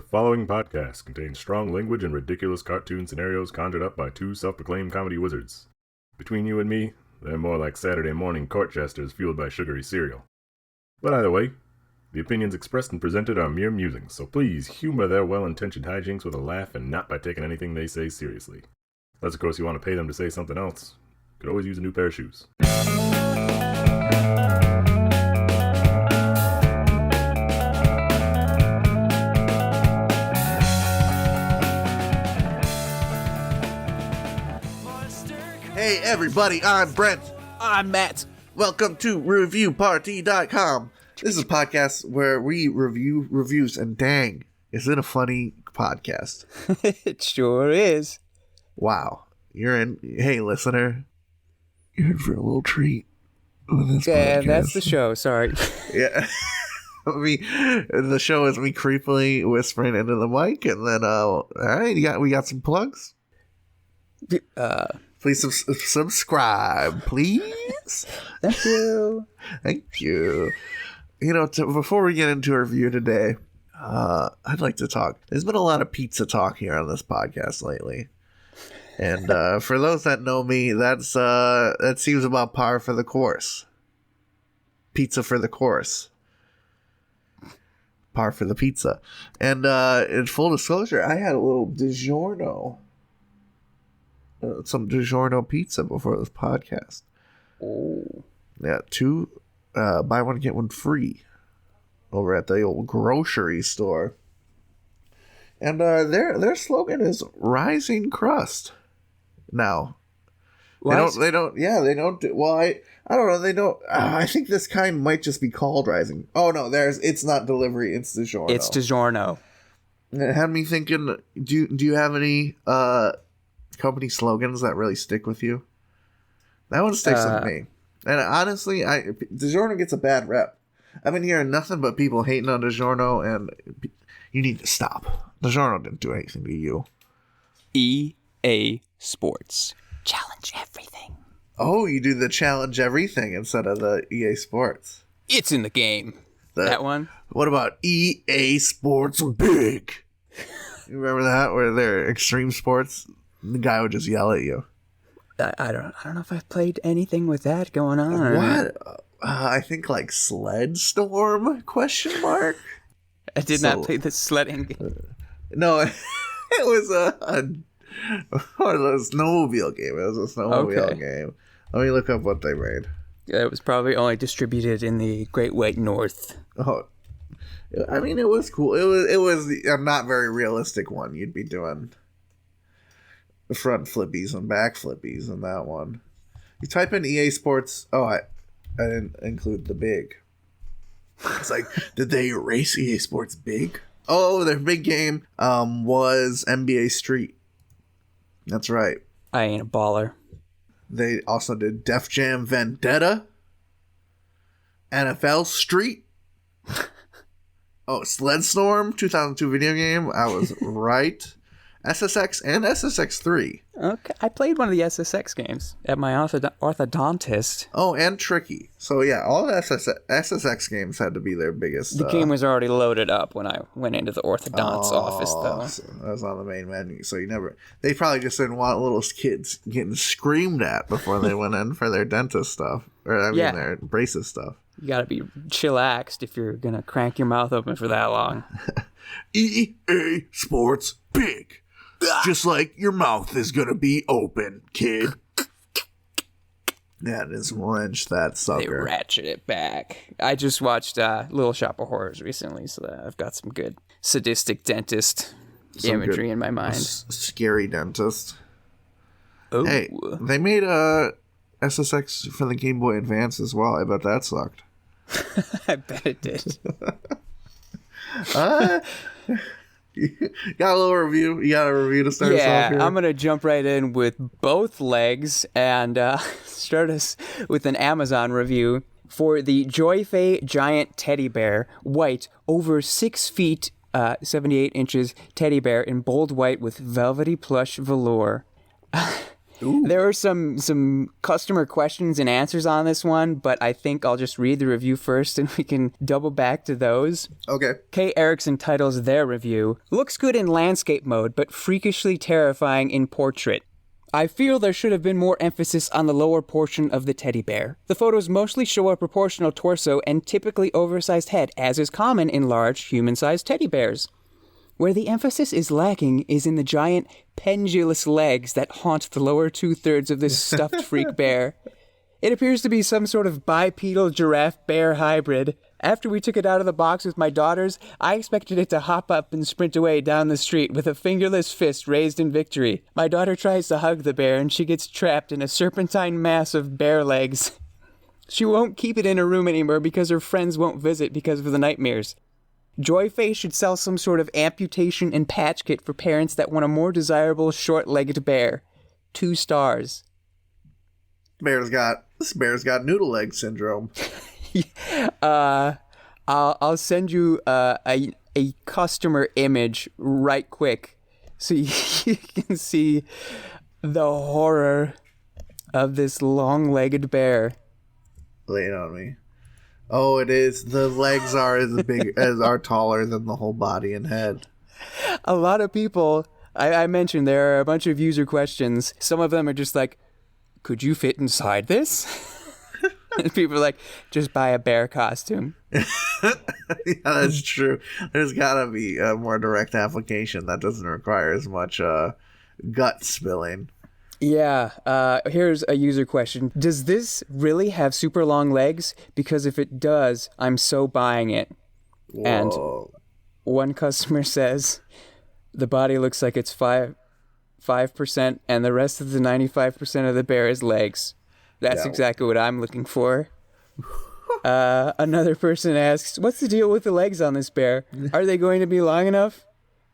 The following podcast contains strong language and ridiculous cartoon scenarios conjured up by two self-proclaimed comedy wizards. Between you and me, they're more like Saturday morning court jesters fueled by sugary cereal. But either way, the opinions expressed and presented are mere musings, so please humor their well-intentioned hijinks with a laugh and not by taking anything they say seriously. Unless, of course, you want to pay them to say something else. You could always use a new pair of shoes. Hey everybody, I'm Brent. I'm Matt. Welcome to ReviewParty.com. This is a podcast where we review reviews, and dang, is it a funny podcast? It sure is. Wow. Hey listener, you're in for a little treat with this Yeah, podcast. that's the show, sorry. Yeah. The show is me creepily whispering into the mic, and then, alright, we got some plugs? Please subscribe, please. Thank you. Thank you. You know, before we get into our review today, I'd like to talk. There's been a lot of pizza talk here on this podcast lately. And for those that know me, that seems about par for the course. Pizza for the course. Par for the pizza. And in full disclosure, I had a little DiGiorno. Some DiGiorno pizza before this podcast. Oh. Yeah, buy one, get one free over at the old grocery store. And their slogan is Rising Crust. Now, I don't know, I think this kind might just be called Rising. Oh no, it's not delivery, it's DiGiorno. It's DiGiorno. It had me thinking, do you have any company slogans that really stick with you? That one sticks with me. And honestly, DiGiorno gets a bad rep. I've been hearing nothing but people hating on DiGiorno, and you need to stop. DiGiorno didn't do anything to you. EA Sports. Challenge everything. Oh, you do the challenge everything instead of the EA Sports. It's in the game. That one? What about EA Sports Big? You remember that? Where they're extreme sports? The guy would just yell at you. I don't know if I've played anything with that going on. What? I think like Sled Storm? ? I did not play the sledding game. No, it was one of those snowmobile game. It was a snowmobile game. Let me look up what they made. It was probably only distributed in the Great White North. Oh, I mean, it was cool. It was a not very realistic one. You'd be doing the front flippies and back flippies in that one. You type in EA Sports. Oh, I didn't include the big. It's like, did they erase EA Sports Big? Oh, their big game was NBA Street. That's right. I ain't a baller. They also did Def Jam Vendetta, NFL Street. Oh, Sled Storm 2002 video game. I was right. SSX and SSX3. Okay, I played one of the SSX games at my orthodontist. Oh, and Tricky. So yeah, all the SSX games had to be their biggest. The game was already loaded up when I went into the orthodont's office, though. So that was on the main menu. So they probably just didn't want little kids getting screamed at before they went in for their dentist stuff. Or their braces stuff. You gotta be chillaxed if you're gonna crank your mouth open for that long. EA Sports Big. Just like your mouth is gonna be open, kid. Yeah, just wrench that sucker. They ratchet it back. I just watched Little Shop of Horrors recently, so I've got some good sadistic dentist imagery in my mind. Scary dentist. Oh. Hey, they made a SSX for the Game Boy Advance as well. I bet that sucked. I bet it did. You got a little review? You got a review to start us off here? Yeah, I'm going to jump right in with both legs and start us with an Amazon review for the Joy-Fay Giant Teddy Bear, white, over 6 feet, 78 inches teddy bear in bold white with velvety plush velour. Ooh. There are some customer questions and answers on this one, but I think I'll just read the review first and we can double back to those. Okay. K. Erickson titles their review, "Looks good in landscape mode, but freakishly terrifying in portrait. I feel there should have been more emphasis on the lower portion of the teddy bear. The photos mostly show a proportional torso and typically oversized head, as is common in large, human-sized teddy bears. Where the emphasis is lacking is in the giant, pendulous legs that haunt the lower two-thirds of this stuffed freak bear. It appears to be some sort of bipedal giraffe-bear hybrid. After we took it out of the box with my daughters, I expected it to hop up and sprint away down the street with a fingerless fist raised in victory. My daughter tries to hug the bear and she gets trapped in a serpentine mass of bear legs. She won't keep it in her room anymore because her friends won't visit because of the nightmares. Joyface should sell some sort of amputation and patch kit for parents that want a more desirable short-legged bear. 2 stars." This bear's got noodle leg syndrome. I'll send you a customer image right quick so you can see the horror of this long-legged bear. Lay it on me. Oh, it is. The legs are are taller than the whole body and head. A lot of people, I mentioned there are a bunch of user questions. Some of them are just like, could you fit inside this? And people are like, just buy a bear costume. Yeah, that's true. There's got to be a more direct application that doesn't require as much gut spilling. Yeah, here's a user question. Does this really have super long legs? Because if it does, I'm so buying it. Whoa. And one customer says, the body looks like it's 5% and the rest of the 95% of the bear is legs. That's exactly what I'm looking for. Another person asks, what's the deal with the legs on this bear? Are they going to be long enough?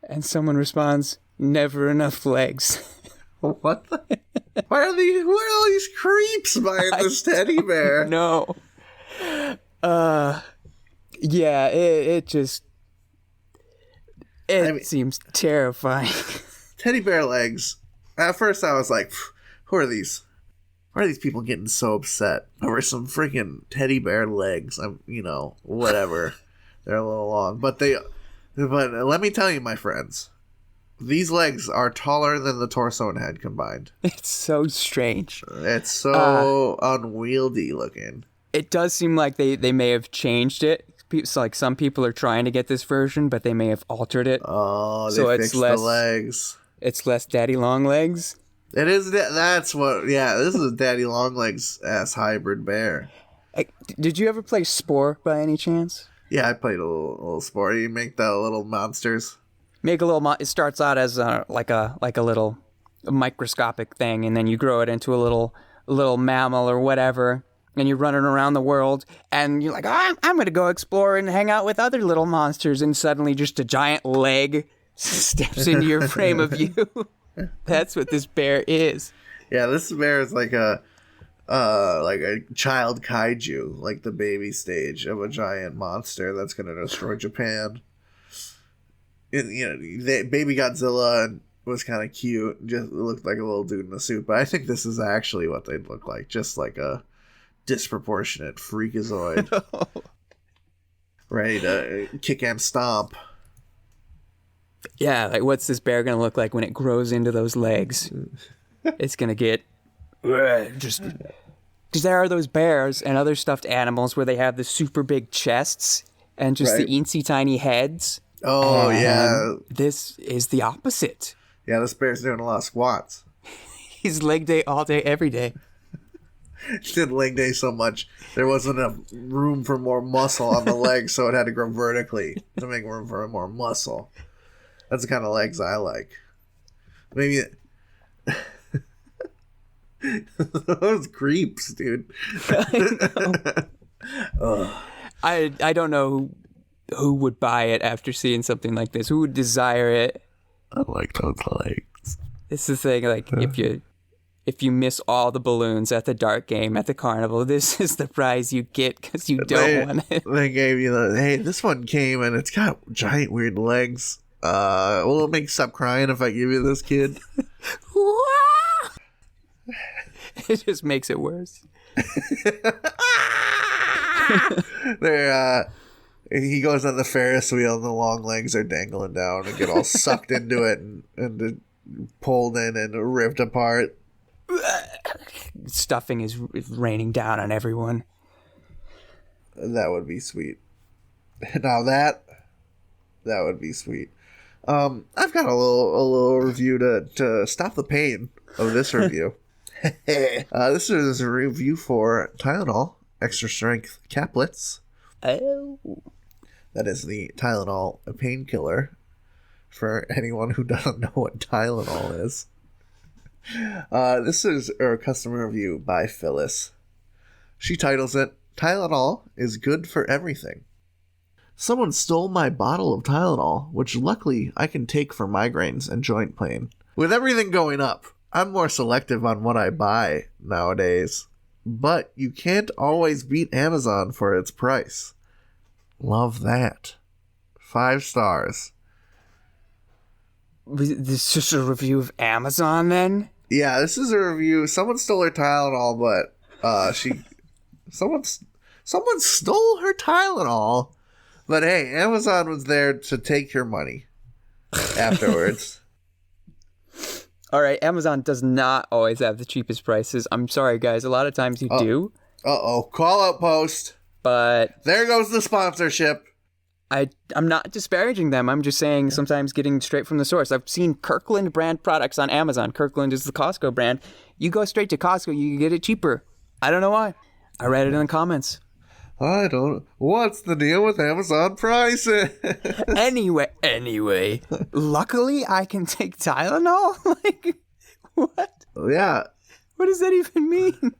And someone responds, never enough legs. What the? Why are all these creeps buying this teddy bear? No. Yeah, it seems terrifying. Teddy bear legs. At first I was like, who are these? Why are these people getting so upset over some freaking teddy bear legs? Whatever. They're a little long. But let me tell you, my friends, these legs are taller than the torso and head combined. It's so strange. It's so unwieldy looking. It does seem like they may have changed it. So like some people are trying to get this version, but they may have altered it. Oh, they fixed the legs. It's less daddy long legs. It is. That's what. Yeah, this is a daddy long legs ass hybrid bear. Did you ever play Spore by any chance? Yeah, I played a little Spore. You make the little monsters. Make a little. It starts out as like a little microscopic thing, and then you grow it into a little mammal or whatever, and you're running around the world, and you're like, oh, I'm gonna go explore and hang out with other little monsters, and suddenly just a giant leg steps into your frame of view. That's what this bear is. Yeah, this bear is like a child kaiju, like the baby stage of a giant monster that's gonna destroy Japan. And, Baby Godzilla was kind of cute. Just looked like a little dude in a suit. But I think this is actually what they'd look like. Just like a disproportionate freakazoid. Ready to kick and stomp. Yeah, like what's this bear going to look like when it grows into those legs? It's going to get just... Because there are those bears and other stuffed animals where they have the super big chests and just the eensy tiny heads. Oh, yeah. This is the opposite. Yeah, this bear's doing a lot of squats. He's leg day all day, every day. He did leg day so much, there wasn't enough room for more muscle on the legs, so it had to grow vertically to make room for more muscle. That's the kind of legs I like. Maybe... Those creeps, dude. I don't know who would buy it after seeing something like this. Who would desire it? I like those legs. It's the thing, like if you miss all the balloons at the dart game at the carnival, this is the prize you get because you don't want it. They gave you hey, this one came and it's got giant weird legs. Will it make you stop crying if I give you this, kid? It just makes it worse. He goes on the Ferris wheel and the long legs are dangling down and get all sucked into it and pulled in and ripped apart. Stuffing is raining down on everyone. That would be sweet. Now that would be sweet. I've got a little review to stop the pain of this review. This is a review for Tylenol Extra Strength Caplets. Oh. That is the Tylenol painkiller for anyone who doesn't know what Tylenol is. This is a customer review by Phyllis. She titles it, Tylenol is good for everything. Someone stole my bottle of Tylenol, which luckily I can take for migraines and joint pain. With everything going up, I'm more selective on what I buy nowadays. But you can't always beat Amazon for its price. Love that. 5 stars. This is just a review of Amazon then? Yeah, this is a review. Someone stole her Tylenol, but someone stole her Tylenol. But hey, Amazon was there to take your money afterwards. All right, Amazon does not always have the cheapest prices. I'm sorry, guys. A lot of times you do. Uh-oh. Call out post. But there goes the sponsorship. I'm not disparaging them. I'm just saying sometimes getting straight from the source. I've seen Kirkland brand products on Amazon. Kirkland is the Costco brand. You go straight to Costco, you can get it cheaper. I don't know why. I read it in the comments. What's the deal with Amazon prices? Anyway, luckily I can take Tylenol? Like, what? Yeah. What does that even mean?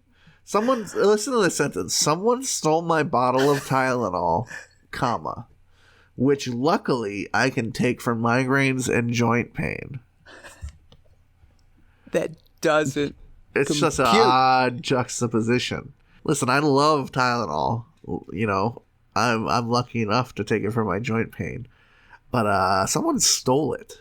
Listen to this sentence. Someone stole my bottle of Tylenol, which luckily I can take for migraines and joint pain. That doesn't It's compute. just an odd juxtaposition. Listen, I love Tylenol. You know, I'm lucky enough to take it for my joint pain. But someone stole it.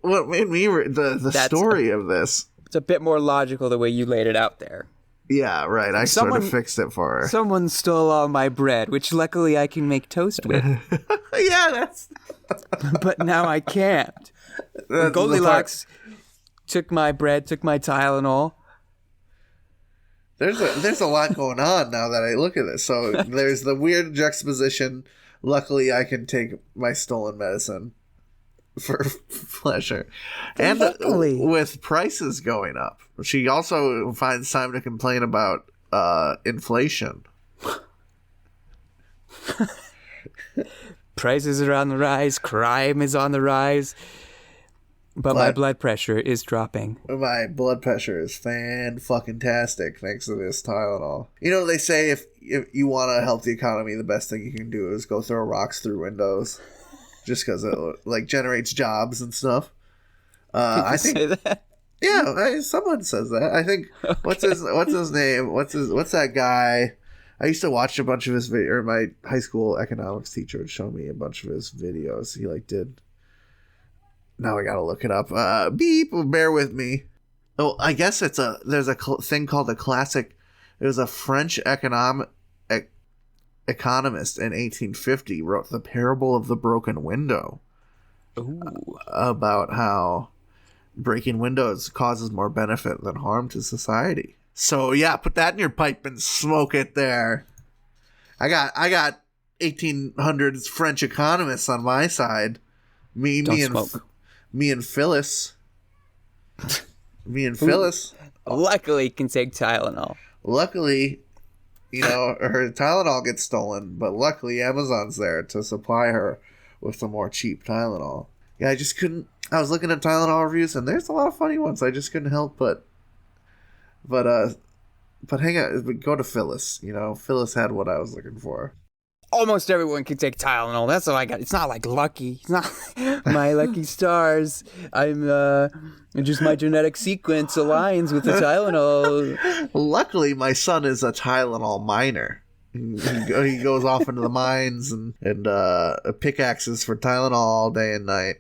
What made me the story of this. It's a bit more logical the way you laid it out there. Yeah, right. I sort of fixed it for her. Someone stole all my bread, which luckily I can make toast with. Yeah, that's... But now I can't. Goldilocks took my bread, took my Tylenol. There's a lot going on now that I look at this. So there's the weird juxtaposition. Luckily, I can take my stolen medicine for pleasure. And with prices going up, she also finds time to complain about inflation. Prices are on the rise. Crime is on the rise. But my blood pressure is dropping. My blood pressure is fan-fucking-tastic thanks to this Tylenol. You know, they say if you want to help the economy, the best thing you can do is go throw rocks through windows. Just because it generates jobs and stuff. I think say that? Yeah, someone says that. I think okay. What's his name? What's that guy? I used to watch a bunch of his videos. My high school economics teacher would show me a bunch of his videos. He did. Now I gotta look it up. Beep. Bear with me. Oh, I guess there's a thing called a classic. It was a French economist in 1850 wrote The Parable of the Broken Window. Ooh. About how breaking windows causes more benefit than harm to society. So yeah, put that in your pipe and smoke it there. I got 1800s French economists on my side. Me and Phyllis. Phyllis. Luckily can take Tylenol. Luckily, her Tylenol gets stolen, but luckily Amazon's there to supply her with some more cheap Tylenol. Yeah, I just couldn't. I was looking at Tylenol reviews, and there's a lot of funny ones. I just couldn't help but hang out. Go to Phyllis. Phyllis had what I was looking for. Almost everyone can take Tylenol. That's all I got. It's not like lucky. It's not my lucky stars. I'm just my genetic sequence aligns with the Tylenol. Luckily, my son is a Tylenol miner. He goes off into the mines and pickaxes for Tylenol all day and night.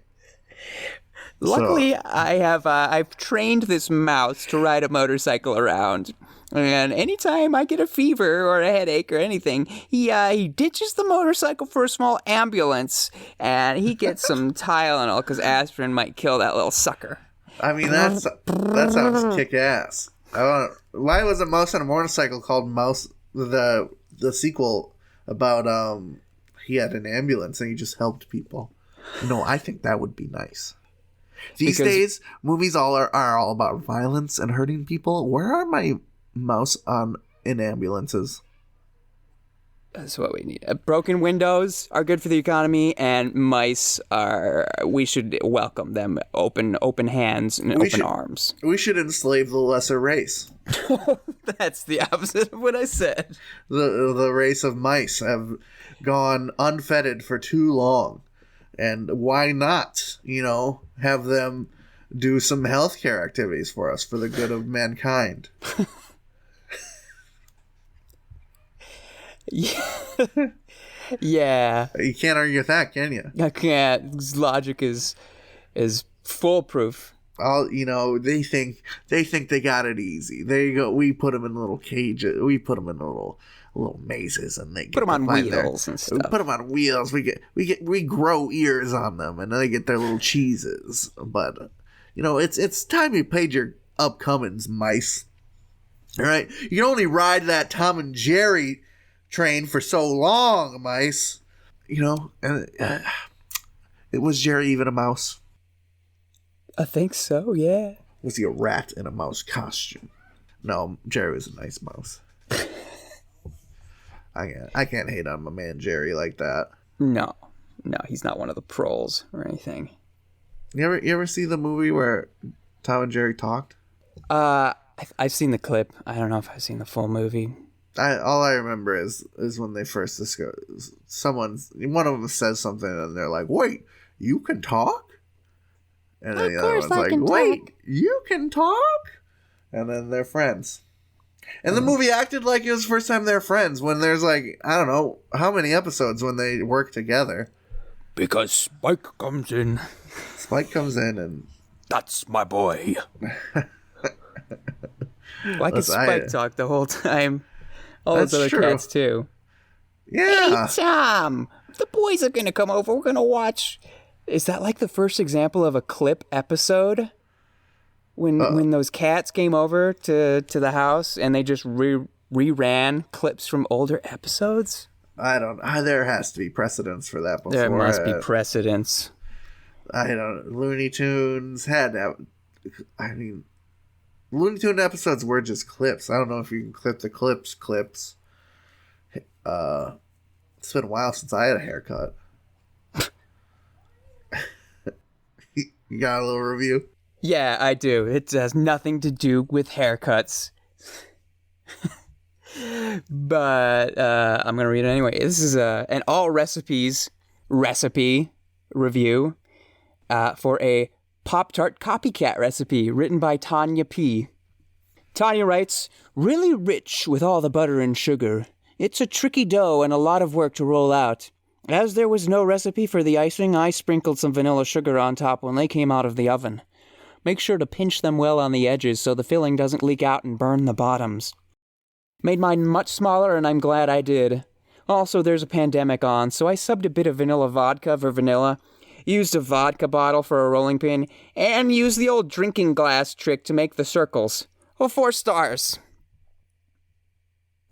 Luckily, I've trained this mouse to ride a motorcycle around. And anytime I get a fever or a headache or anything, he ditches the motorcycle for a small ambulance, and he gets some Tylenol because aspirin might kill that little sucker. I mean, that sounds kick-ass. Why was a mouse on a motorcycle called Mouse? The sequel about he had an ambulance and he just helped people. I think that would be nice. These days, movies are all about violence and hurting people. Where are my mouse in ambulances? That's what we need. Broken windows are good for the economy, and mice we should welcome them open hands and open arms. We should enslave the lesser race. That's the opposite of what I said. The race of mice have gone unfettered for too long. And why not, have them do some healthcare activities for us for the good of mankind? Yeah. You can't argue with that, can you? I can't. This logic is foolproof. They think they got it easy. There you go. We put them in little cages. We put them in little mazes, and they put them on wheels and stuff. Put them on wheels. We grow ears on them, and they get their little cheeses. But it's time you paid your upcomings, mice. All right, you can only ride that Tom and Jerry train for so long, mice. And was Jerry even a mouse? I think so, yeah. Was he a rat in a mouse costume? No, Jerry was a nice mouse. I can't hate on my man Jerry like that. No, he's not one of the proles or anything. You ever see the movie where Tom and Jerry talked? I've seen the clip. I don't know if I've seen the full movie. All I remember is when they first discuss one of them says something and they're like, "Wait, you can talk?" And then the other one's like, "Wait, you can talk?" And then they're friends. And the movie acted like it was the first time they're friends when there's I don't know how many episodes when they work together. Because Spike comes in. Spike comes in and... That's my boy. Why can Spike talk the whole time? All those other cats too. Yeah. Hey, Tom, the boys are going to come over. We're going to watch... Is that the first example of a clip episode? When those cats came over to the house and they just reran clips from older episodes? I don't... There has to be precedence for that before. There must be precedence. I don't... Looney Tunes had... Looney Tunes episodes were just clips. I don't know if you can clip the clips. It's been a while since I had a haircut. You got a little review? Yeah, I do. It has nothing to do with haircuts. But I'm going to read it anyway. This is an all recipes recipe review for a Pop-Tart copycat recipe written by Tanya P. Tanya writes, "Really rich with all the butter and sugar. It's a tricky dough and a lot of work to roll out. As there was no recipe for the icing, I sprinkled some vanilla sugar on top when they came out of the oven. Make sure to pinch them well on the edges so the filling doesn't leak out and burn the bottoms. Made mine much smaller, and I'm glad I did. Also, there's a pandemic on, so I subbed a bit of vanilla vodka for vanilla, used a vodka bottle for a rolling pin, and used the old drinking glass trick to make the circles. 4 stars.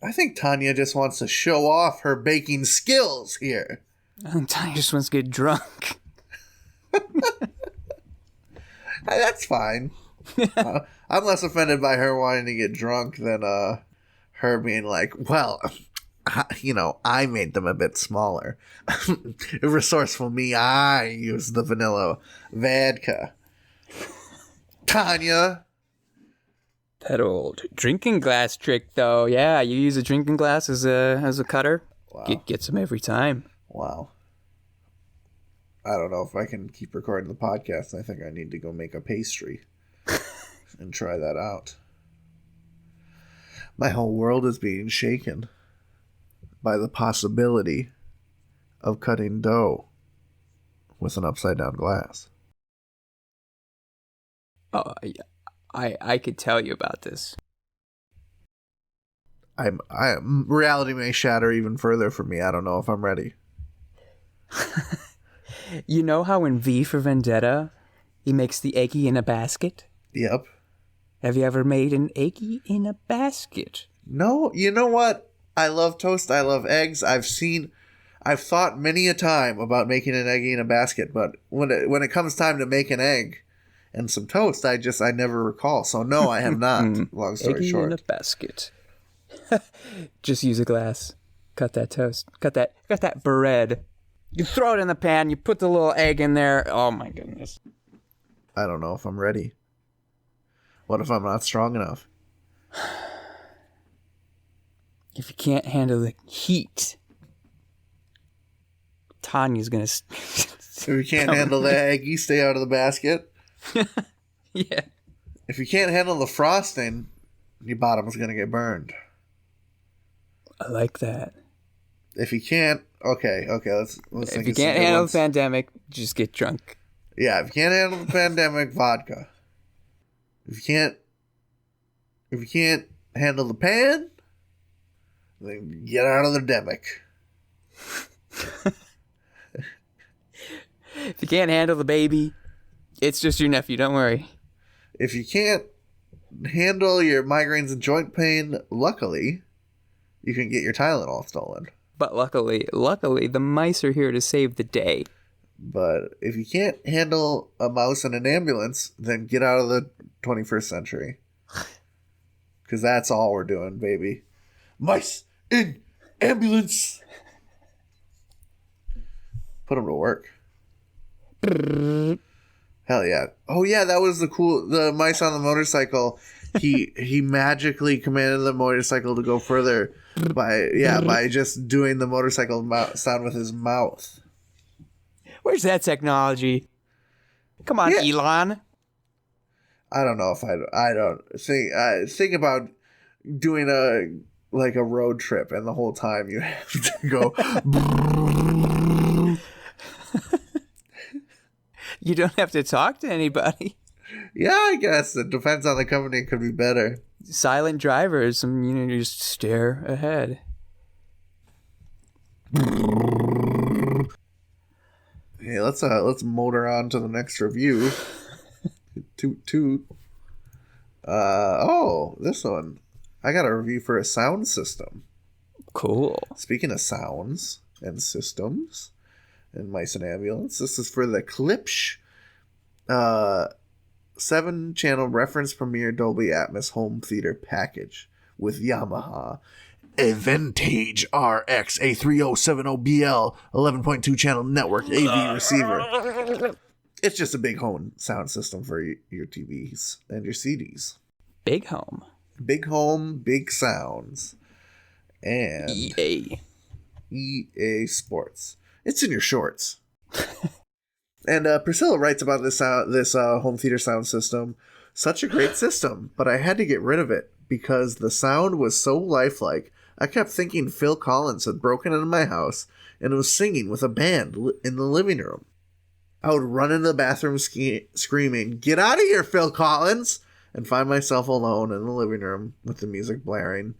I think Tanya just wants to show off her baking skills here. Tanya just wants to get drunk. That's fine. I'm less offended by her wanting to get drunk than her being like, well, I made them a bit smaller. Resourceful me, I used the vanilla vodka. Tanya. That old drinking glass trick, though. Yeah, you use a drinking glass as a cutter. Wow. Gets them every time. Wow. I don't know if I can keep recording the podcast. I think I need to go make a pastry and try that out. My whole world is being shaken by the possibility of cutting dough with an upside down glass. Oh, yeah. I could tell you about this. Reality may shatter even further for me. I don't know if I'm ready. You know how in V for Vendetta, he makes the Eggy in a basket? Yep. Have you ever made an Eggy in a basket? No, you know what? I love toast. I love eggs. I've thought many a time about making an eggy in a basket, but when it comes time to make an egg and some toast, I never recall. So no, I have not. Long story Eggy short. in a basket. Just use a glass. Cut that toast. Cut that bread. You throw it in the pan. You put the little egg in there. Oh my goodness. I don't know if I'm ready. What if I'm not strong enough? If you can't handle the heat, Tanya's gonna. If you can't handle the eggy, stay out of the basket. Yeah. If you can't handle the frosting, your bottom's gonna get burned. I like that. If you can't, okay, let's think If you of some can't good handle ones. the pandemic, just get drunk. Yeah, if you can't handle the pandemic, vodka. If you can't handle the pan, then get out of the demic. If you can't handle the baby, it's just your nephew. Don't worry. If you can't handle your migraines and joint pain, luckily, you can get your Tylenol stolen. But luckily, the mice are here to save the day. But if you can't handle a mouse in an ambulance, then get out of the 21st century. Because that's all we're doing, baby. Mice in ambulance. Put them to work. Hell yeah. Oh yeah, that was the mice on the motorcycle. He magically commanded the motorcycle to go further by just doing the motorcycle sound with his mouth. Where's that technology? Come on, Yeah. Elon. I don't know if I don't think about doing a road trip and the whole time you have to go. You don't have to talk to anybody. Yeah, I guess it depends on the company. It could be better. Silent drivers, you just stare ahead. Hey, let's motor on to the next review. Toot toot. This one. I got a review for a sound system. Cool. Speaking of sounds and systems and mice and ambulance, this is for the Klipsch 7-channel reference premiere Dolby Atmos home theater package with Yamaha Avantage RX A3070BL 11.2 channel network AV receiver. It's just a big home sound system for your TVs and your CDs. Big home. Big home, big sounds. And EA Sports. It's in your shorts. And Priscilla writes about this home theater sound system. Such a great system, but I had to get rid of it because the sound was so lifelike. I kept thinking Phil Collins had broken into my house and was singing with a band in the living room. I would run into the bathroom screaming, "Get out of here, Phil Collins!" and find myself alone in the living room with the music blaring.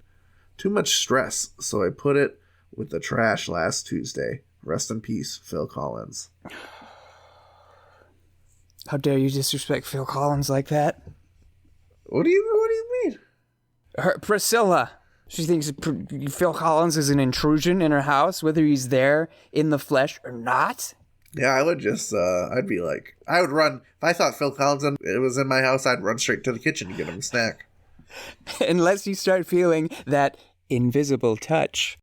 Too much stress, so I put it with the trash last Tuesday. Rest in peace, Phil Collins. How dare you disrespect Phil Collins like that? What do you mean? Priscilla. She thinks Phil Collins is an intrusion in her house, whether he's there in the flesh or not. Yeah, I would just, I'd be like, I would run. If I thought Phil Collins was in my house, I'd run straight to the kitchen to get him a snack. Unless you start feeling that invisible touch.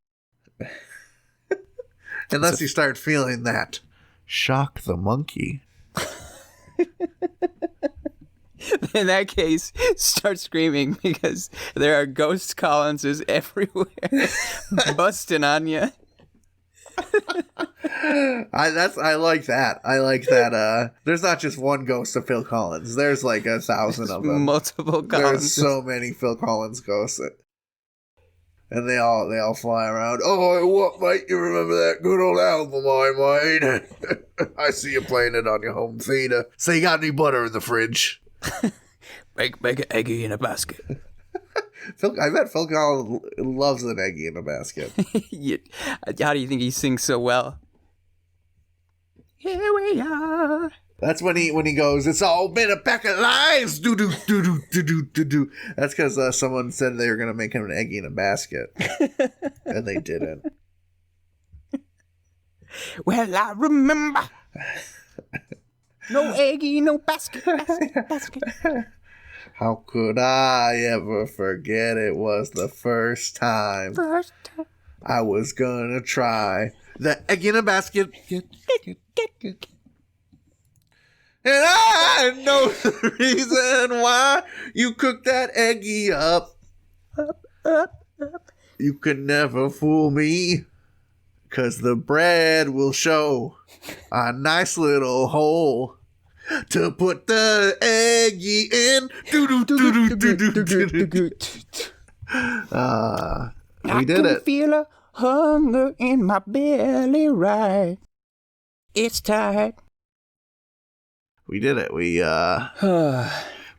Unless you start feeling that shock the monkey. In that case, start screaming because there are ghost Collinses everywhere busting on you. I like that. I like that. There's not just one ghost of Phil Collins. There's like 1,000 of them. Multiple There's Collins. so many Phil Collins ghosts, and they all fly around. Oh, what, mate? You remember that good old album I made? I see you playing it on your home theater. So you got any butter in the fridge? Make an Eggy in a basket. I bet Phil Collins loves an Eggy in a basket. How do you think he sings so well? Here we are. That's when he goes, it's all been a pack of lies. Do do do do do do do do. That's because someone said they were gonna make him an Eggy in a basket, and they didn't. Well, I remember. No Eggy, no basket. How could I ever forget it was the first time I was gonna try the Egg in a basket. And I know the reason why you cooked that Eggy up. You can never fool me, 'cause the bread will show a nice little hole to put the Eggy in. We did it. I can feel a hunger in my belly, right? It's tight. We did it. We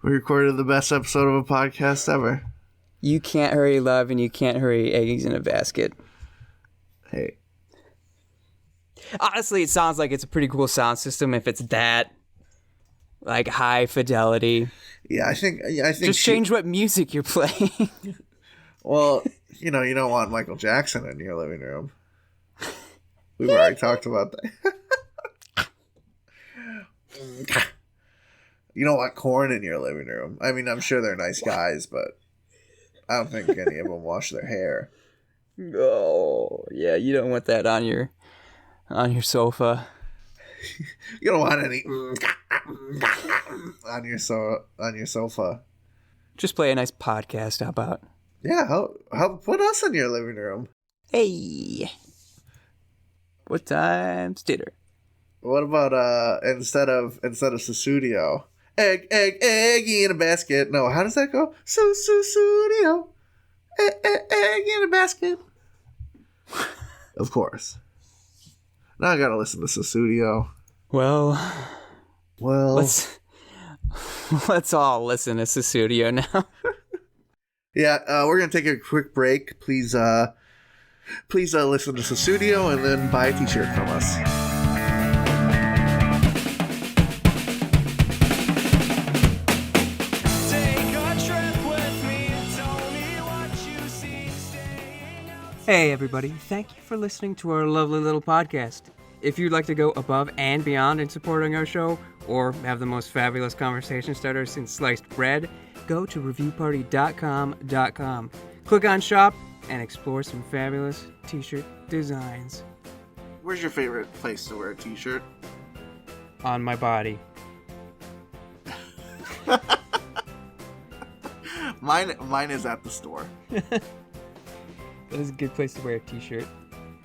recorded the best episode of a podcast ever. You can't hurry love, and you can't hurry eggs in a basket. Hey. Honestly, it sounds like it's a pretty cool sound system if it's that, like, high fidelity. Yeah, I think just change what music you're playing. Well, you don't want Michael Jackson in your living room. We've already talked about that. You don't want Korn in your living room. I mean, I'm sure they're nice guys, but I don't think any of them wash their hair. Oh, yeah, you don't want that on your sofa. You don't want any on your sofa. Just play a nice podcast. How about? Yeah, help put us in your living room. Hey, what time's dinner? What about instead of Susudio, Eggy in a basket? No, how does that go? Susudio, Eggy in a basket. Of course. Now I gotta listen to Susudio. Well, let's all listen to Susudio now. Yeah, we're gonna take a quick break. Please listen to Susudio and then buy a t-shirt from us. Hey everybody, thank you for listening to our lovely little podcast. If you'd like to go above and beyond in supporting our show, or have the most fabulous conversation starter since sliced bread, go to reviewparty.com. Click on shop and explore some fabulous t-shirt designs. Where's your favorite place to wear a t-shirt? On my body. Mine is at the store. That is a good place to wear a t-shirt.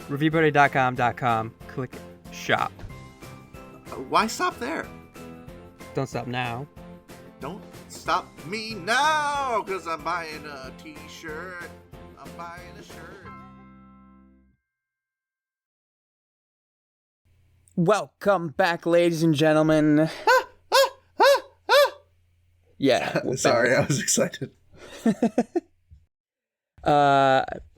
Reviewparty.com. Click shop. Why stop there? Don't stop now. Don't stop me now, because I'm buying a t-shirt. I'm buying a shirt. Welcome back, ladies and gentlemen. Yeah. Sorry, I was excited.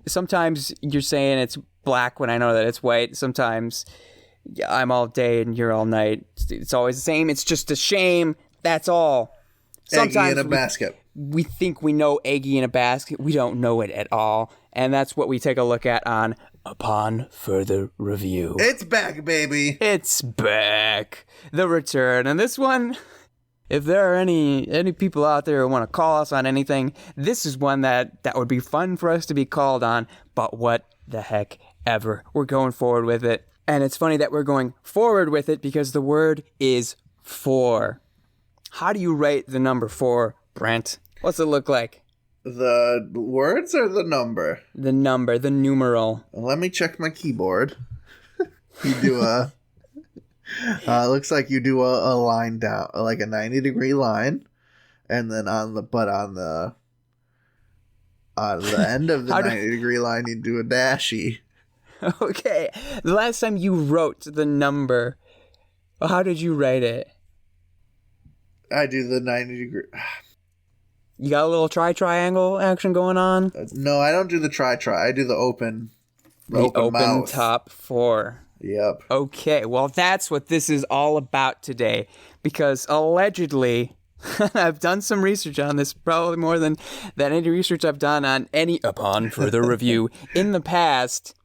Sometimes you're saying it's black when I know that it's white. Sometimes I'm all day and you're all night. It's always the same. It's just a shame. That's all. Sometimes Eggy in a basket. We think we know Eggy in a basket. We don't know it at all. And that's what we take a look at on Upon Further Review. It's back, baby. It's back. The return. And this one, if there are any people out there who want to call us on anything, this is one that would be fun for us to be called on. But what the heck ever. We're going forward with it. And it's funny that we're going forward with it because the word is 4. How do you write the number 4, Brent? What's it look like? The words or the number? The number, the numeral. Let me check my keyboard. You do a... looks like you do a line down, like a 90-degree line, and then on the end of the 90-degree line, you do a dashy. Okay. The last time you wrote the number, how did you write it? I do the 90-degree. You got a little triangle action going on? No, I don't do the try. I do the open. The open mouth. top 4. Yep. Okay, well, that's what this is all about today. Because allegedly, I've done some research on this, probably more than any research I've done upon further review in the past.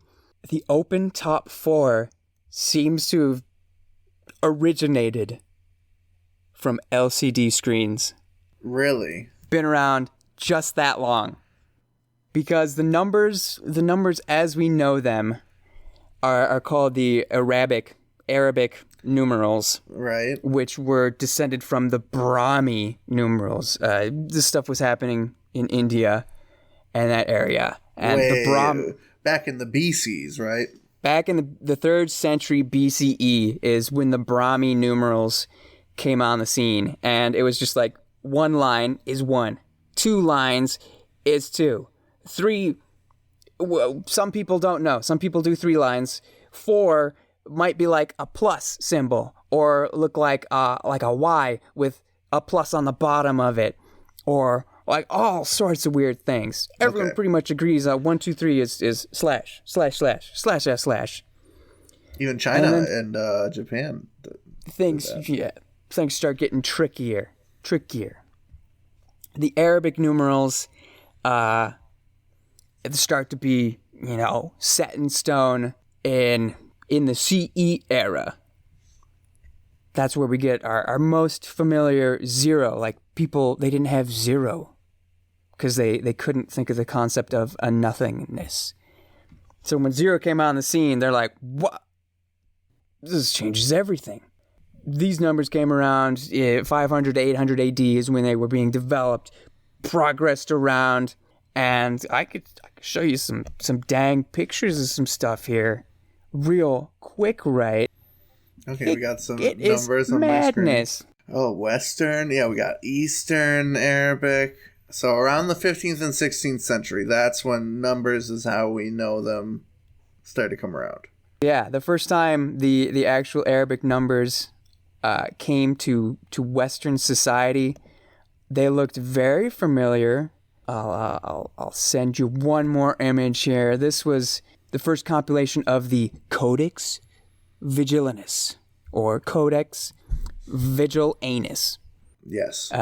The open top 4 seems to have originated from LCD screens. Really? Been around just that long. Because the numbers as we know them are called the Arabic numerals. Right. Which were descended from the Brahmi numerals. This stuff was happening in India and that area. And back in the BCs, right? Back in the 3rd century BCE is when the Brahmi numerals came on the scene. And it was just like 1 line is 1. 2 lines is 2. 3, well, some people don't know. Some people do 3 lines. 4 might be like a plus symbol or look like a Y with a plus on the bottom of it, or like all sorts of weird things. Everyone pretty much agrees 1, 2, 3 is slash, slash, slash, slash, slash, slash. Even China and Japan. Things start getting trickier. The Arabic numerals start to be, set in stone in the CE era. That's where we get our most familiar 0. Like, people, they didn't have 0 because they couldn't think of the concept of a nothingness. So when 0 came out on the scene, they're like, what? This changes everything. These numbers came around 500 to 800 AD is when they were being developed, progressed around, and I could show you some dang pictures of some stuff here. Real quick, right? Okay, we got some numbers on madness. My screen. Oh, Western. Yeah, we got Eastern Arabic. So around the 15th and 16th century, that's when numbers is how we know them started to come around. Yeah, the first time the actual Arabic numbers came to Western society, they looked very familiar. I'll send you one more image here. This was the first compilation of the Codex Vigilanus, or Codex Vigilanus. Yes.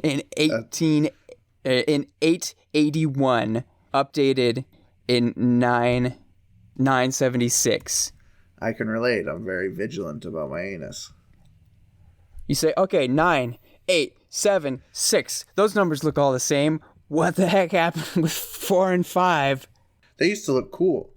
In 881, updated in 976. I can relate. I'm very vigilant about my anus. You say, okay, 9, 8, 7, 6. Those numbers look all the same. What the heck happened with 4 and 5? They used to look cool.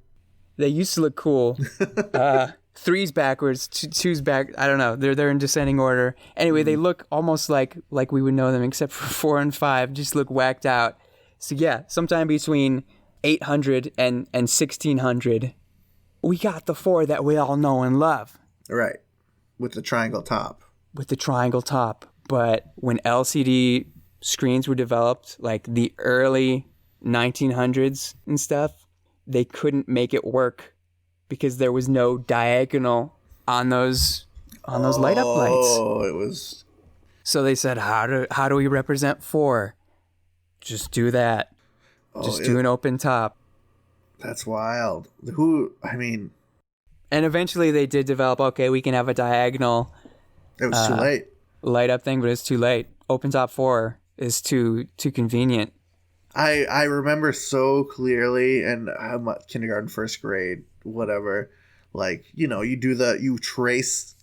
3's backwards, 2's back. I don't know. They're in descending order. Anyway, they look almost like we would know them, except for 4 and 5 just look whacked out. So yeah, sometime between 800 and 1600, we got the 4 that we all know and love. Right, with the triangle top. But when LCD screens were developed, like the early 1900s and stuff, they couldn't make it work because there was no diagonal on those light up lights. Oh, it was. So they said, how do we represent 4? Just do that. Do an open top. That's wild. And eventually they did develop, okay, we can have a diagonal. It was too late. Light up thing, but it's too late. Open top 4 is too convenient. I remember so clearly, and I'm kindergarten, first grade, whatever. Like, you trace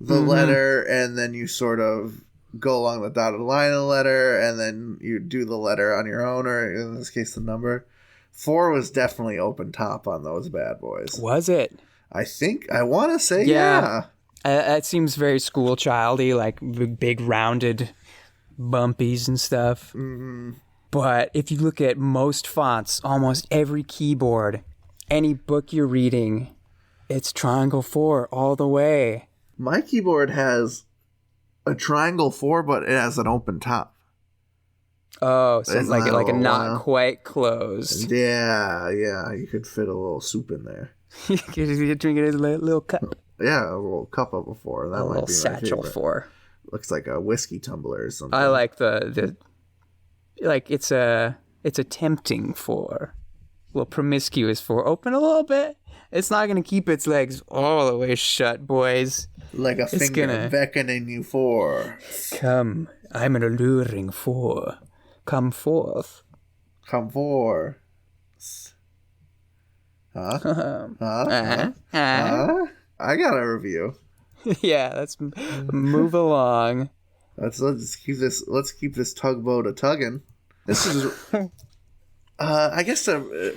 the letter, and then you sort of go along the dotted line of the letter, and then you do the letter on your own, or in this case, the number. 4 was definitely open top on those bad boys. Was it? I want to say, yeah. That seems very school childy, like big rounded bumpies and stuff. Mm-hmm. But if you look at most fonts, almost every keyboard, any book you're reading, it's triangle 4 all the way. My keyboard has a triangle 4, but it has an open top. Oh, so it's like a not quite closed. Yeah, you could fit a little soup in there. You could drink it in a little cup. Yeah, a little cup of a 4. That a might little be satchel my favorite. 4. Looks like a whiskey tumbler or something. I like the like it's tempting for, well, promiscuous for. Open a little bit. It's not gonna keep its legs all the way shut, boys. Like a finger beckoning you for. Come, I'm an alluring for. Come forth. Come for. Huh? I got a review. Yeah, let's move along. Let's keep this tugboat a tugging. This is, I guess to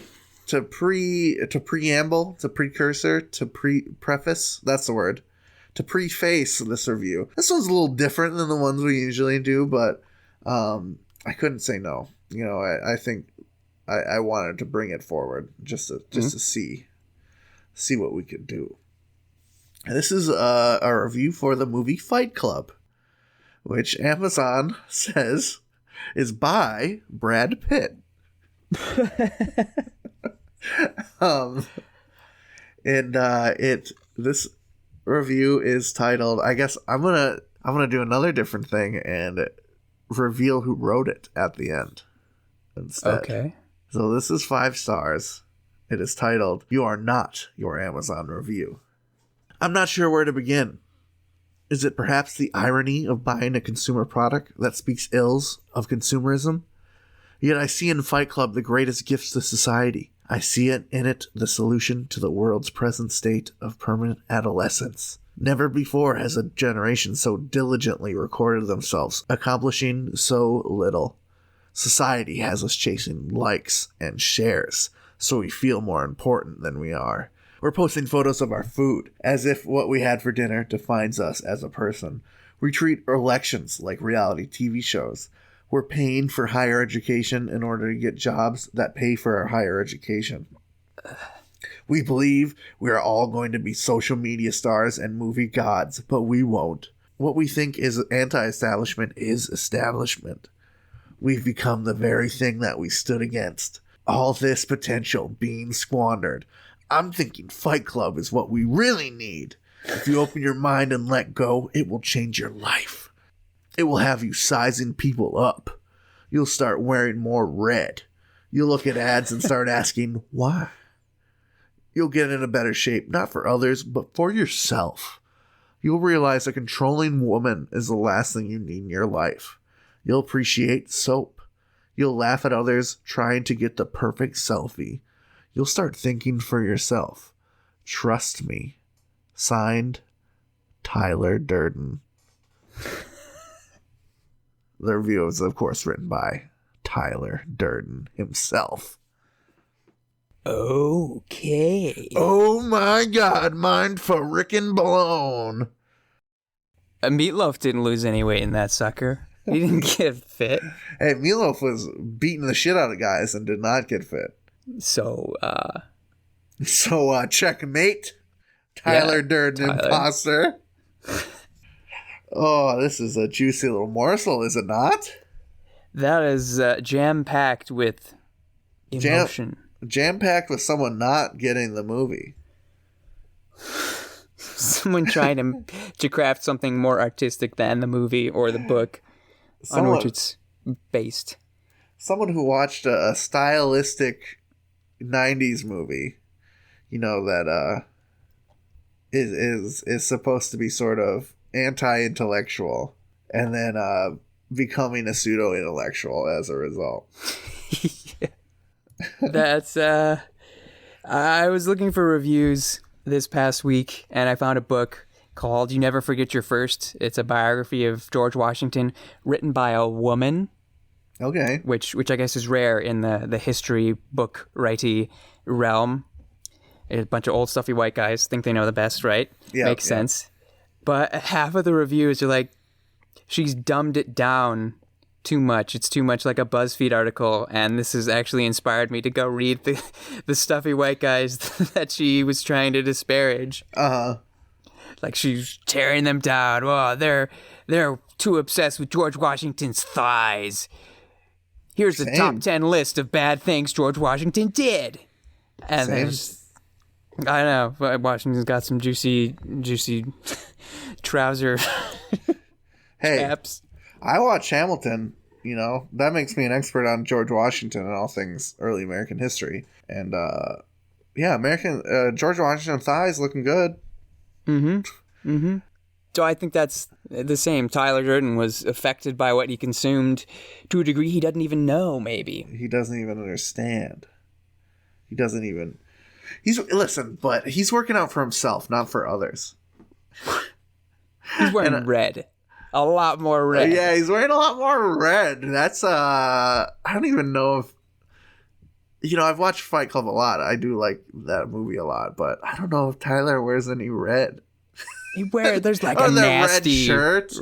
preamble, to precursor, to preface. That's the word. To preface this review. This one's a little different than the ones we usually do, but I couldn't say no. You know, I think I wanted to bring it forward just to see what we could do. This is a review for the movie Fight Club, which Amazon says is by Brad Pitt. This review is titled, I guess I'm gonna do another different thing and reveal who wrote it at the end instead. Okay. So this is 5 stars. It is titled, "You Are Not Your Amazon Review." I'm not sure where to begin. Is it perhaps the irony of buying a consumer product that speaks ills of consumerism? Yet I see in Fight Club the greatest gifts to society. I see in it the solution to the world's present state of permanent adolescence. Never before has a generation so diligently recorded themselves, accomplishing so little. Society has us chasing likes and shares, so we feel more important than we are. We're posting photos of our food, as if what we had for dinner defines us as a person. We treat elections like reality TV shows. We're paying for higher education in order to get jobs that pay for our higher education. We believe we are all going to be social media stars and movie gods, but we won't. What we think is anti-establishment is establishment. We've become the very thing that we stood against. All this potential being squandered. I'm thinking Fight Club is what we really need. If you open your mind and let go, it will change your life. It will have you sizing people up. You'll start wearing more red. You'll look at ads and start asking, why? You'll get in a better shape, not for others, but for yourself. You'll realize a controlling woman is the last thing you need in your life. You'll appreciate soap. You'll laugh at others trying to get the perfect selfie. You'll start thinking for yourself. Trust me. Signed, Tyler Durden. The review is, of course, written by Tyler Durden himself. Okay. Oh my God, mind frickin' blown. Meatloaf didn't lose any weight in that sucker. He didn't get fit. Hey, Meatloaf was beating the shit out of guys and did not get fit. So checkmate. Tyler Durden, Tyler. imposter. Oh, this is a juicy little morsel, is it not? That is jam-packed with emotion. Jam-packed with someone not getting the movie. Someone trying to craft something more artistic than the movie or the book on which it's based. Someone who watched a stylistic 90s movie, you know, that is supposed to be sort of anti-intellectual, and then becoming a pseudo-intellectual as a result. Yeah. That's I was looking for reviews this past week, and I found a book called You Never Forget Your First. It's a biography of George Washington written by a woman. Okay. Which I guess is rare in the history book righty realm. A bunch of old stuffy white guys think they know the best, right? Yeah. Makes sense. But half of the reviews are like, she's dumbed it down too much. It's too much like a BuzzFeed article, and this has actually inspired me to go read the stuffy white guys that she was trying to disparage. Uh-huh. Like she's tearing them down. Oh, they're too obsessed with George Washington's thighs. Here's the top 10 list of bad things George Washington did. And there's, I don't know, Washington's got some juicy trouser Hey, chaps. I watch Hamilton. You know, that makes me an expert on George Washington and all things early American history. And yeah, George Washington thighs looking good. So I think that's the same. Tyler Durden was affected by what he consumed to a degree he doesn't even know, maybe. He doesn't even understand. Listen, but he's working out for himself, not for others. He's wearing red. A lot more red. Yeah, he's wearing a lot more red. That's, I don't even know if, I've watched Fight Club a lot. I do like that movie a lot, but I don't know if Tyler wears any red. There's like a nasty red shirt,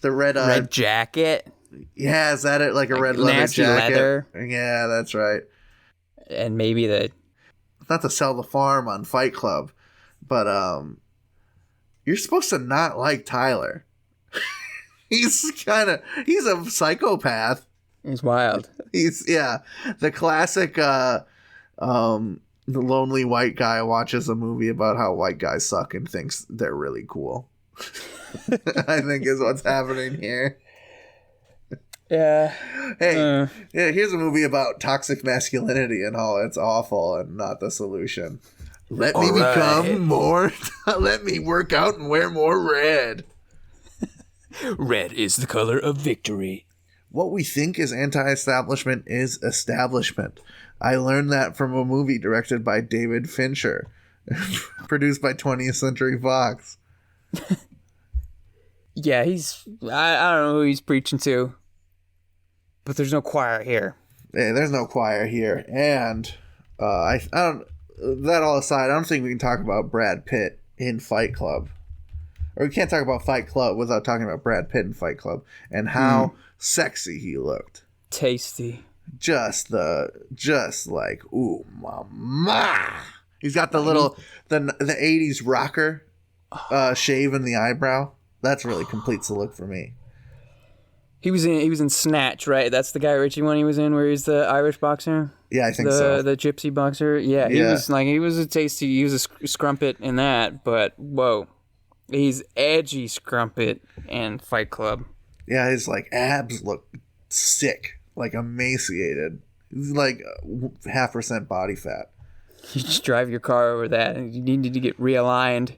the red jacket. Yeah, is that it? Like a red leather nasty jacket? Leather. Yeah, that's right. And maybe not to sell the farm on Fight Club, but you're supposed to not like Tyler. He's a psychopath. He's wild. He's the classic the lonely white guy watches a movie about how white guys suck and thinks they're really cool. I think is what's happening here. Yeah. Hey, here's a movie about toxic masculinity and how it's awful and not the solution. Let me become more. Let me work out and wear more red. Red is the color of victory. What we think is anti-establishment is establishment. I learned that from a movie directed by David Fincher, produced by 20th Century Fox. Yeah, I don't know who he's preaching to, but there's no choir here. Yeah, there's no choir here. And I don't. That all aside, I don't think we can talk about Brad Pitt in Fight Club. Or we can't talk about Fight Club without talking about Brad Pitt in Fight Club and how sexy he looked. Tasty. Just like, ooh, mama. He's got the little, the 80s rocker shave in the eyebrow. That's really completes the look for me. He was in Snatch, right? That's the Guy Ritchie one he was in where he's the Irish boxer. Yeah, I think so. The gypsy boxer. Yeah, he was a tasty, he was a scrumpet in that, but whoa. He's edgy scrumpet in Fight Club. Yeah, his like abs look sick. Like emaciated. He's like 0.5% body fat. You just drive your car over that and you need to get realigned.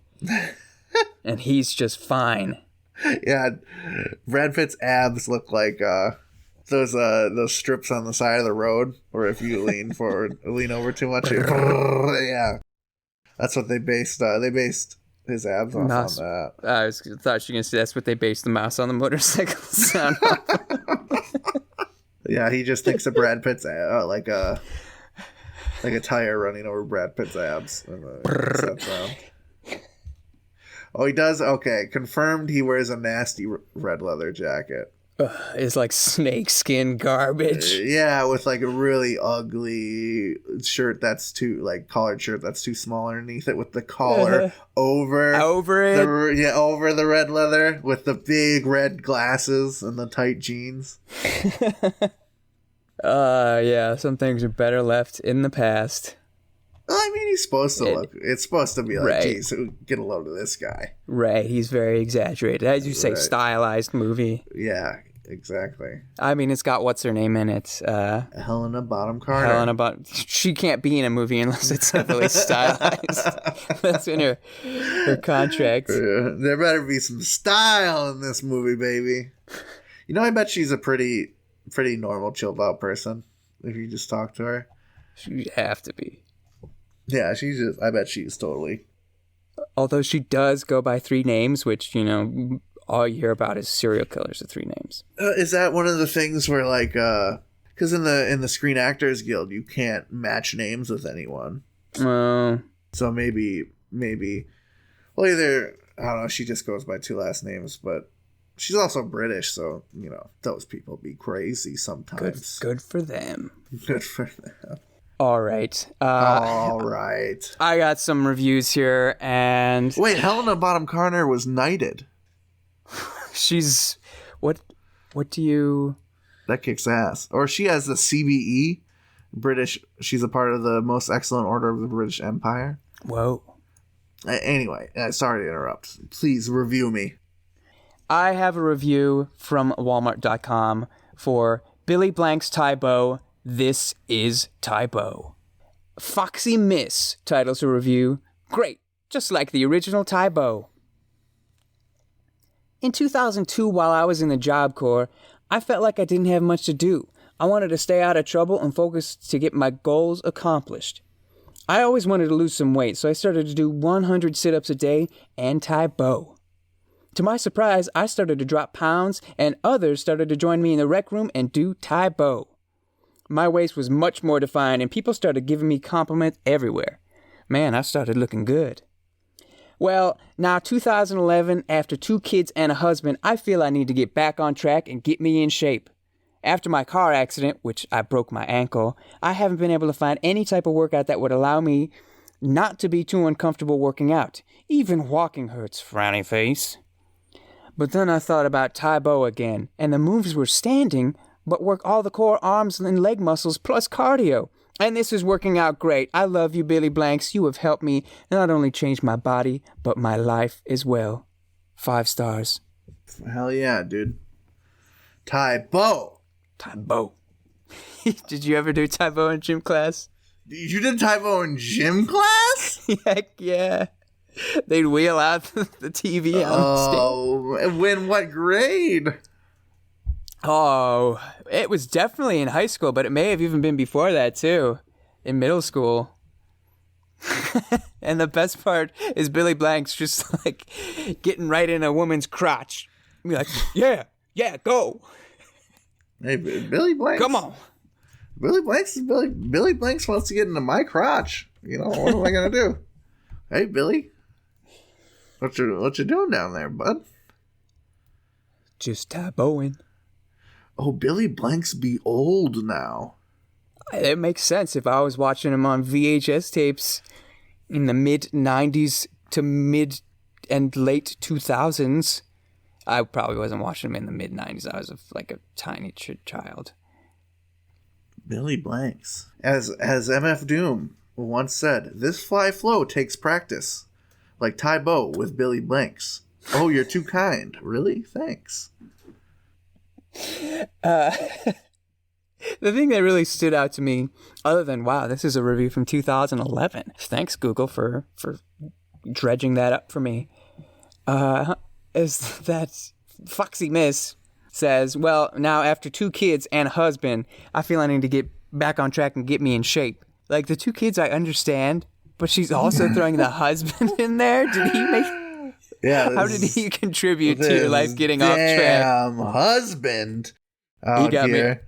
And he's just fine. Yeah. Brad Pitt's abs look like those strips on the side of the road where if you lean over too much, yeah. That's what they based his abs off on that. I thought you were gonna say that's what they based the mouse on the motorcycles on. Yeah, he just thinks of Brad Pitt's like a tire running over Brad Pitt's abs. Oh, he does? Okay, confirmed he wears a nasty red leather jacket. It's like snakeskin garbage. Yeah, with like a really ugly shirt that's collared shirt that's too small underneath it with the collar over it. Over the red leather with the big red glasses and the tight jeans. Yeah, some things are better left in the past. I mean, he's supposed to look. It's supposed to be like, right. Geez, get a load of this guy. Right, he's very exaggerated. As you say, stylized movie. Yeah, exactly. I mean, it's got what's her name in it? Helena Bonham Carter. She can't be in a movie unless it's heavily stylized. That's in her contract. There better be some style in this movie, baby. I bet she's a pretty normal, chilled out person if you just talk to her. She'd have to be. Yeah, I bet she's totally. Although she does go by 3 names, which, all you hear about is serial killers with 3 names. Is that one of the things where, like, because in the Screen Actors Guild, you can't match names with anyone. Oh. So maybe, well, either, I don't know, she just goes by 2 last names, but she's also British, so, those people be crazy sometimes. Good for them. Good for them. All right. All right. I got some reviews here, and... Wait, Helena Bonham Carter was knighted. She's... What do you... That kicks ass. Or she has the CBE, British... She's a part of the Most Excellent Order of the British Empire. Whoa. Anyway, sorry to interrupt. Please review me. I have a review from Walmart.com for Billy Blanks Tybo. This is Tybo. Foxy Miss titles a review. Great, just like the original Tybo. In 2002, while I was in the Job Corps, I felt like I didn't have much to do. I wanted to stay out of trouble and focus to get my goals accomplished. I always wanted to lose some weight, so I started to do 100 sit-ups a day and Tybo. To my surprise, I started to drop pounds, and others started to join me in the rec room and do Tybo. My waist was much more defined, and people started giving me compliments everywhere. Man, I started looking good. Well, now 2011, after 2 kids and a husband, I feel I need to get back on track and get me in shape. After my car accident, which I broke my ankle, I haven't been able to find any type of workout that would allow me not to be too uncomfortable working out. Even walking hurts, frowny face. But then I thought about Tybo again, and the moves were standing, but work all the core, arms, and leg muscles plus cardio. And this is working out great. I love you, Billy Blanks. You have helped me not only change my body, but my life as well. 5 stars. Hell yeah, dude. Tybo. Tybo. Did you ever do Tybo in gym class? You did Tybo in gym class? Heck yeah. They'd wheel out the TV on stage. When what grade? Oh, it was definitely in high school, but it may have even been before that too, in middle school. And the best part is Billy Blanks just like getting right in a woman's crotch. Be like, yeah, go. Hey, Billy Blanks. Come on. Billy Blanks wants to get into my crotch. You know, what am I gonna do? Hey, Billy. What you doing down there, bud? Just Tyboing. Oh, Billy Blanks be old now. It makes sense. If I was watching him on VHS tapes in the mid-90s to mid and late 2000s, I probably wasn't watching him in the mid-90s. I was like a tiny child. Billy Blanks. As MF Doom once said, this fly flow takes practice. Like Tybo with Billy Blanks. Oh, you're too kind. Really? Thanks. The thing that really stood out to me, other than, wow, this is a review from 2011. Thanks, Google, for dredging that up for me. Is that Foxy Miss says, well, now after 2 kids and a husband, I feel I need to get back on track and get me in shape. Like, the 2 kids I understand, but she's also throwing the husband in there. Did he make... Yeah. How did he contribute to your life getting off track? Damn husband out He got here. me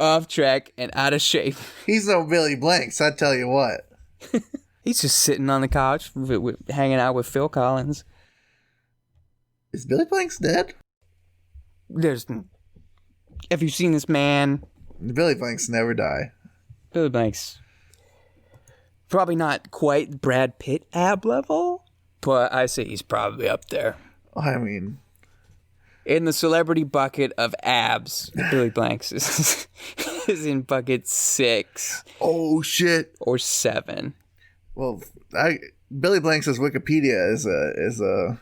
off track and out of shape. He's no Billy Blanks, I tell you what. He's just sitting on the couch hanging out with Phil Collins. Is Billy Blanks dead? Have you seen this man? Billy Blanks never die. Billy Blanks. Probably not quite Brad Pitt ab level, but I say he's probably up there. I mean, in the celebrity bucket of abs, Billy Blanks is in bucket 6. Oh shit. Or 7. Well, Billy Blanks' Wikipedia is a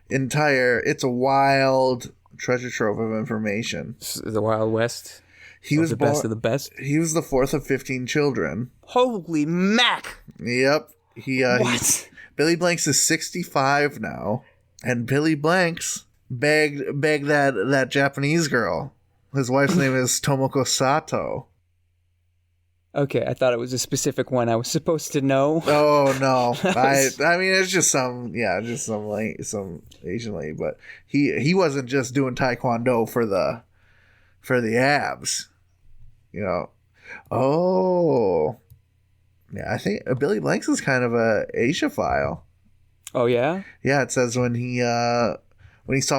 entire. It's a wild treasure trove of information. The Wild West. He was the best of the best. He was the 4th of 15 children. Holy mac! Yep. What? Billy Blanks is 65 now, and Billy Blanks begged that Japanese girl. His wife's name is Tomoko Sato. Okay, I thought it was a specific one I was supposed to know. Oh no, I mean it's just some Asian lady, but he wasn't just doing taekwondo for the abs, you know. Oh, yeah, I think Billy Blanks is kind of a Asiaphile. Oh yeah, yeah. It says when he first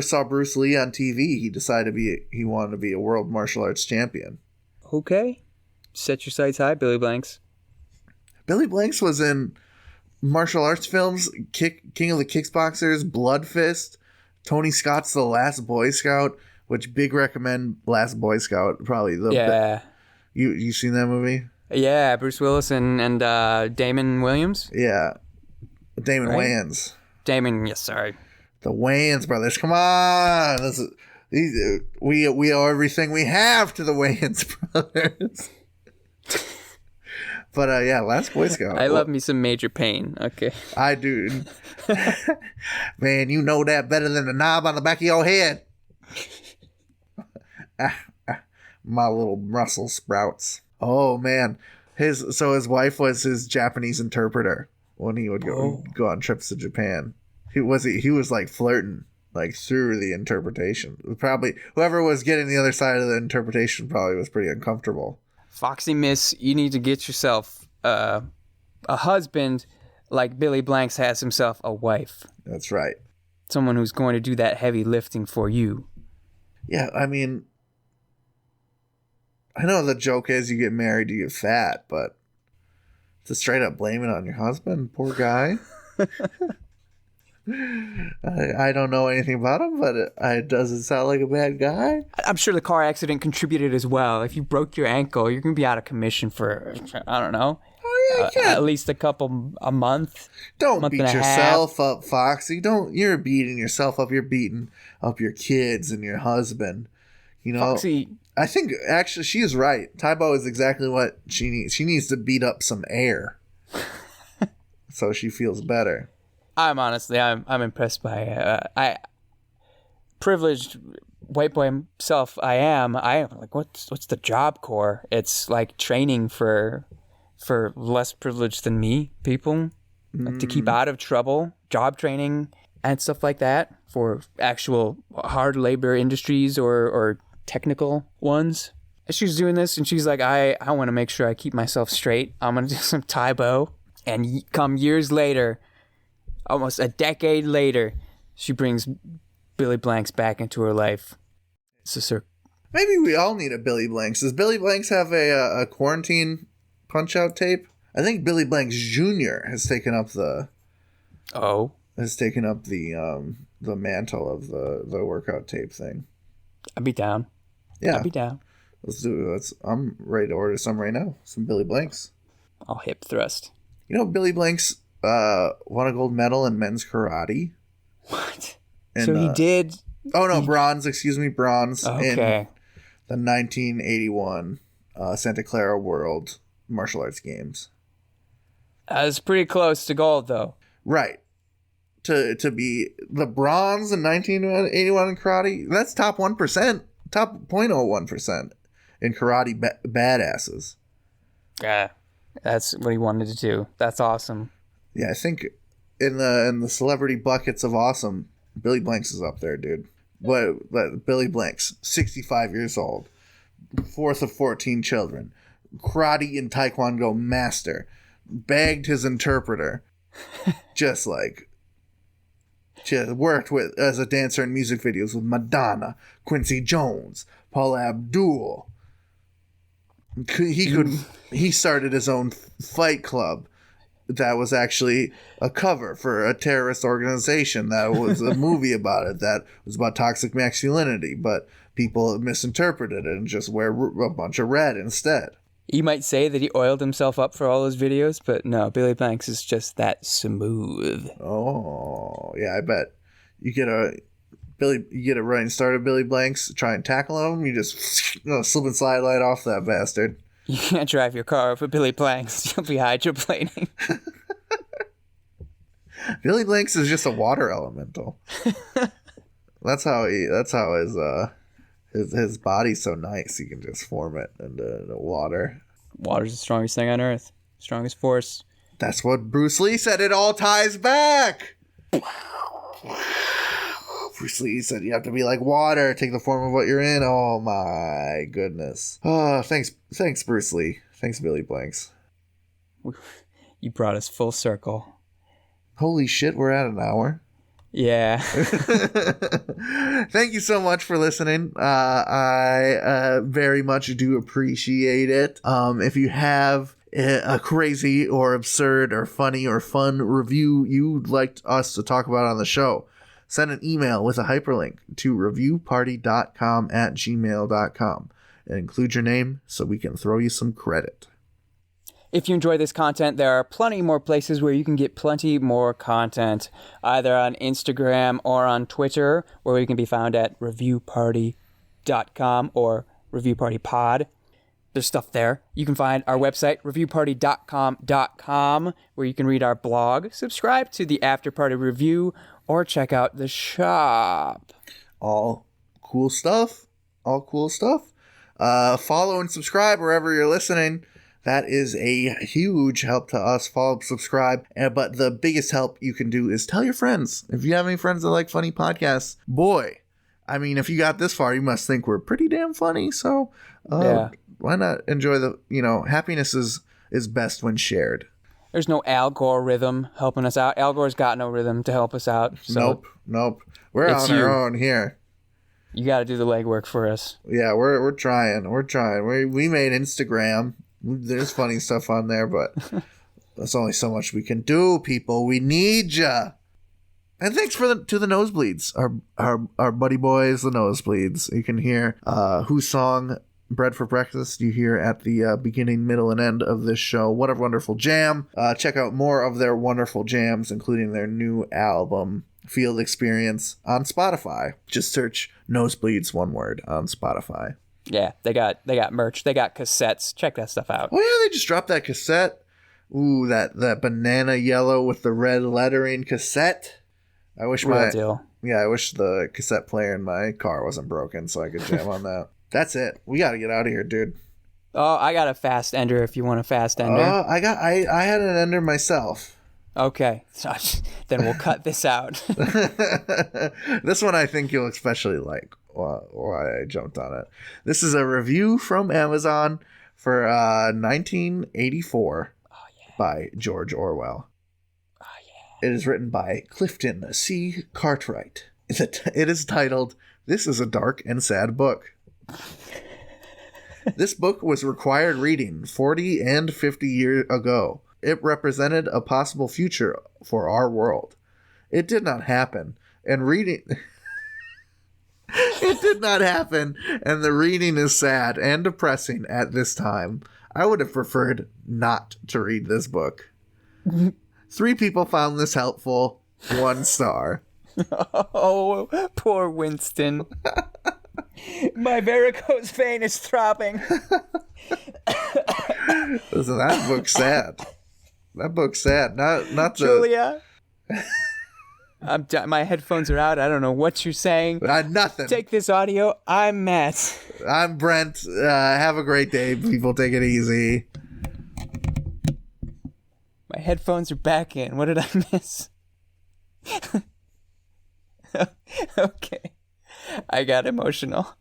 saw Bruce Lee on TV, he decided he wanted to be a world martial arts champion. Okay. Set your sights high, Billy Blanks. Billy Blanks was in martial arts films, King of the Kickboxers, Blood Fist, Tony Scott's The Last Boy Scout, which big recommend Last Boy Scout. Probably the you seen that movie? Yeah, Bruce Willis and Damon Williams. Yeah, Damon Wayans. Damon, yes, sorry. The Wayans Brothers. Come on. We owe everything we have to the Wayans Brothers. But yeah, Last Boy Scout. I love me some Major Payne. Okay. I do. Man, you know that better than the knob on the back of your head. My little Brussels sprouts. Oh man, his wife was his Japanese interpreter when he would go on trips to Japan. He was like flirting like through the interpretation. Probably whoever was getting the other side of the interpretation probably was pretty uncomfortable. Foxy Miss, you need to get yourself a husband like Billy Blanks has himself a wife. That's right. Someone who's going to do that heavy lifting for you. Yeah, I mean, I know the joke is you get married, you get fat, but to straight up blame it on your husband, poor guy. I don't know anything about him, but it doesn't sound like a bad guy. I'm sure the car accident contributed as well. If you broke your ankle, you're going to be out of commission for, I don't know, at least a month. Don't beat yourself up, Foxy. You're beating yourself up. You're beating up your kids and your husband. You know, Foxy, I think actually she is right. Tybo is exactly what she needs. She needs to beat up some air so she feels better. I'm impressed by privileged white boy himself. I am like, what's the Job Corps? It's like training for less privileged than me people, like to keep out of trouble, job training and stuff like that for actual hard labor industries or technical ones. She's doing this and she's like, I want to make sure I keep myself straight. I'm going to do some Tybo. And come years later, almost a decade later, she brings Billy Blanks back into her life. Maybe we all need a Billy Blanks. Does Billy Blanks have a quarantine punch-out tape? I think Billy Blanks Jr. has taken up the mantle of the workout tape thing. I'd be down. Yeah. I'd be down. Let's do it. I'm ready to order some right now. Some Billy Blanks. I'll hip thrust. You know, Billy Blanks won a gold medal in men's karate. What? And, so he did... Oh, no, bronze. Excuse me, bronze. Okay. In the 1981 Santa Clara World Martial Arts Games. That's pretty close to gold, though. Right. To be the bronze in 1981 in karate, that's top 1%. Top 0.01% in karate badasses. Yeah. That's what he wanted to do. That's awesome. Yeah, I think in the celebrity buckets of awesome, Billy Blanks is up there, dude. Billy Blanks, 65 years old, fourth of 14 children, karate and taekwondo master, bagged his interpreter, just worked with as a dancer in music videos with Madonna, Quincy Jones, Paula Abdul. He started his own fight club that was actually a cover for a terrorist organization that was a movie about it that was about toxic masculinity, but people misinterpreted it and just wear a bunch of red instead. You might say that he oiled himself up for all those videos, but no, Billy Blanks is just that smooth. Oh, yeah, I bet. You get a running start of Billy Blanks, try and tackle him, you just slip and slide right off that bastard. You can't drive your car over Billy Blanks. You'll be hydroplaning. Billy Blanks is just a water elemental. That's how his body's so nice. He can just form it into water. Water's the strongest thing on Earth. Strongest force. That's what Bruce Lee said. It all ties back. Bruce Lee said you have to be like water, take the form of what you're in. Oh my goodness. Oh, thanks Bruce Lee. Thanks Billy Blanks. You brought us full circle. Holy shit, we're at an hour. Yeah. Thank you so much for listening. I very much do appreciate it. If you have a crazy or absurd or funny or fun review you'd like us to talk about on the show, send an email with a hyperlink to reviewparty.com@gmail.com and include your name so we can throw you some credit. If you enjoy this content, there are plenty more places where you can get plenty more content, either on Instagram or on Twitter, where we can be found at reviewparty.com or reviewpartypod. There's stuff there. You can find our website, reviewparty.com.com, where you can read our blog, subscribe to the After Party Review, or check out the shop. All cool stuff. Follow and subscribe wherever you're listening. That is a huge help to us. Follow, subscribe. But the biggest help you can do is tell your friends. If you have any friends that like funny podcasts, boy, I mean, if you got this far, you must think we're pretty damn funny. So why not enjoy happiness is best when shared. There's no Al Gore rhythm helping us out. Al Gore's got no rhythm to help us out. So Nope. We're on our own here. You got to do the legwork for us. Yeah, we're trying. We made Instagram. There's funny stuff on there, but that's only so much we can do, people. We need ya. And thanks to the Nosebleeds, our buddy boys, the Nosebleeds. You can hear whose song Bread for Breakfast you hear at the beginning, middle, and end of this show. What a wonderful jam. Check out more of their wonderful jams, including their new album, Field Experience, on Spotify. Just search Nosebleeds, one word, on Spotify. Yeah, they got merch. They got cassettes. Check that stuff out. Oh, yeah, they just dropped that cassette. Ooh, that banana yellow with the red lettering cassette. I wish Real deal. Yeah, I wish the cassette player in my car wasn't broken so I could jam on that. That's it. We got to get out of here, dude. Oh, I got a fast ender if you want a fast ender. I had an ender myself. Okay. Then we'll cut this out. This one I think you'll especially like. Why I jumped on it. This is a review from Amazon for 1984 by George Orwell. Oh, yeah. It is written by Clifton C. Cartwright. It is titled, "This is a Dark and Sad Book." This book was required reading 40 and 50 years ago. It represented a possible future for our world. It did not happen, and reading... It did not happen, and the reading is sad and depressing at this time. I would have preferred not to read this book. 3 people found this helpful. 1 star. Oh, poor Winston. My varicose vein is throbbing. Listen, that book's sad. Not Julia. My headphones are out. I don't know what you're saying. Nothing. Take this audio. I'm Matt. I'm Brent. Have a great day, people. Take it easy. My headphones are back in. What did I miss? Okay. I got emotional.